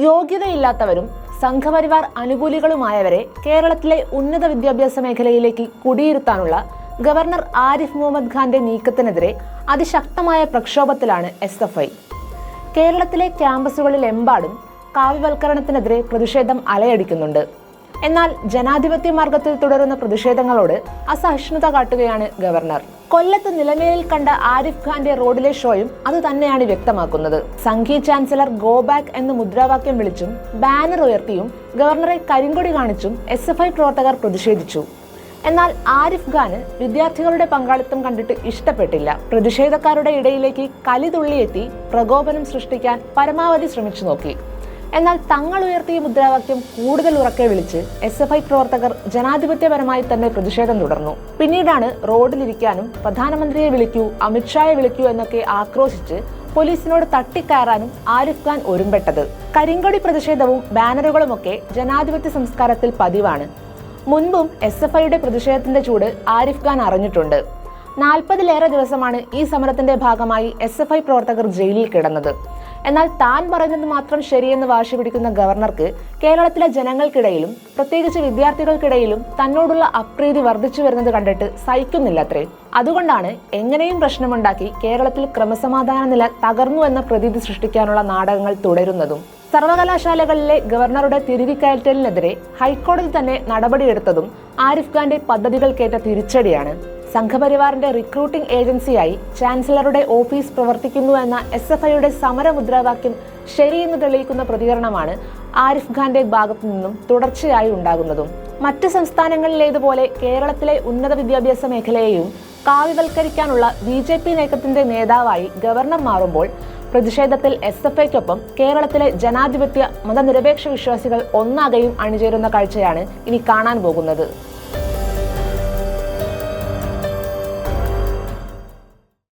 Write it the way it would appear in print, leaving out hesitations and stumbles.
യോഗ്യതയില്ലാത്തവരും സംഘപരിവാർ അനുകൂലികളുമായവരെ കേരളത്തിലെ ഉന്നത വിദ്യാഭ്യാസ മേഖലയിലേക്ക് കുടിയിരുത്താനുള്ള ഗവർണർ ആരിഫ് മുഹമ്മദ് ഖാന്റെ നീക്കത്തിനെതിരെ അതിശക്തമായ പ്രക്ഷോഭത്തിലാണ് SFI. കേരളത്തിലെ ക്യാമ്പസുകളിലെമ്പാടും കാവ്യവൽക്കരണത്തിനെതിരെ പ്രതിഷേധം അലയടിക്കുന്നുണ്ട്. എന്നാൽ ജനാധിപത്യ മാർഗത്തിൽ തുടരുന്ന പ്രതിഷേധങ്ങളോട് അസഹിഷ്ണുത കാട്ടുകയാണ് ഗവർണർ. കൊല്ലത്ത് നിലമേലിൽ കണ്ട ആരിഫ് ഖാന്റെ റോഡിലെ ഷോയും അതുതന്നെയാണ് വ്യക്തമാക്കുന്നത്. സംഘി ചാൻസലർ ഗോ ബാക്ക് എന്ന് മുദ്രാവാക്യം വിളിച്ചും ബാനർ ഉയർത്തിയും ഗവർണറെ കരിങ്കൊടി കാണിച്ചും SFI പ്രവർത്തകർ പ്രതിഷേധിച്ചു. എന്നാൽ ആരിഫ് ഖാന് വിദ്യാർത്ഥികളുടെ പങ്കാളിത്തം കണ്ടിട്ട് ഇഷ്ടപ്പെട്ടില്ല. പ്രതിഷേധക്കാരുടെ ഇടയിലേക്ക് കലിതുള്ളിയെത്തി പ്രകോപനം സൃഷ്ടിക്കാൻ പരമാവധി ശ്രമിച്ചു നോക്കി. എന്നാൽ തങ്ങൾ ഉയർത്തിയ മുദ്രാവാക്യം കൂടുതൽ ഉറക്കെ വിളിച്ച് SFI പ്രവർത്തകർ ജനാധിപത്യപരമായി തന്നെ പ്രതിഷേധം തുടർന്നു. പിന്നീടാണ് റോഡിലിരിക്കാനും പ്രധാനമന്ത്രിയെ വിളിക്കൂ, അമിത്ഷായെ വിളിക്കൂ എന്നൊക്കെ ആക്രോശിച്ച് പോലീസിനോട് തട്ടിക്കയറാനും ആരിഫ് ഖാൻ ഒരുമ്പെട്ടത്. കരിങ്കൊടി പ്രതിഷേധവും ബാനറുകളുമൊക്കെ ജനാധിപത്യ സംസ്കാരത്തിൽ പതിവാണ്. മുൻപും SFIയുടെ പ്രതിഷേധത്തിന്റെ ചൂട് ആരിഫ് ഖാൻ അറിഞ്ഞിട്ടുണ്ട്. 40-ലേറെ ദിവസമാണ് ഈ സമരത്തിന്റെ ഭാഗമായി SFI പ്രവർത്തകർ ജയിലിൽ കിടന്നത്. എന്നാൽ താൻ പറയുന്നത് മാത്രം ശരിയെന്ന് വാശി പിടിക്കുന്ന ഗവർണർക്ക് കേരളത്തിലെ ജനങ്ങൾക്കിടയിലും പ്രത്യേകിച്ച് വിദ്യാർത്ഥികൾക്കിടയിലും തന്നോടുള്ള അപ്രീതി വർദ്ധിച്ചു വരുന്നത് കണ്ടിട്ട് സഹിക്കുന്നില്ലത്രേ. അതുകൊണ്ടാണ് എങ്ങനെയും പ്രശ്നമുണ്ടാക്കി കേരളത്തിൽ ക്രമസമാധാന നില തകർന്നു എന്ന പ്രതീതി സൃഷ്ടിക്കാനുള്ള നാടകങ്ങൾ തുടരുന്നതും. സർവകലാശാലകളിലെ ഗവർണറുടെ തിരികെക്കയറ്റലിനെതിരെ ഹൈക്കോടതി തന്നെ നടപടിയെടുത്തതും ആരിഫ് ഖാന്റെ പദ്ധതികൾക്കേറ്റ തിരിച്ചടിയാണ്. സംഘപരിവാറിന്റെ റിക്രൂട്ടിംഗ് ഏജൻസിയായി ചാൻസലറുടെ ഓഫീസ് പ്രവർത്തിക്കുന്നു എന്ന SFIയുടെ സമരമുദ്രാവാക്യം ശരിയെന്ന് തെളിയിക്കുന്ന പ്രതികരണമാണ് ആരിഫ് ഖാന്റെ ഭാഗത്തു നിന്നും തുടർച്ചയായി ഉണ്ടാകുന്നതും. മറ്റ് സംസ്ഥാനങ്ങളിലേതുപോലെ കേരളത്തിലെ ഉന്നത വിദ്യാഭ്യാസ മേഖലയെയും കാവ്യവൽക്കരിക്കാനുള്ള BJP നീക്കത്തിന്റെ നേതാവായി ഗവർണർ മാറുമ്പോൾ പ്രതിഷേധത്തിൽ SFIക്കൊപ്പം കേരളത്തിലെ ജനാധിപത്യ മതനിരപേക്ഷ വിശ്വാസികൾ ഒന്നാകെയും അണിചേരുന്ന കാഴ്ചയാണ് ഇനി കാണാൻ പോകുന്നത്.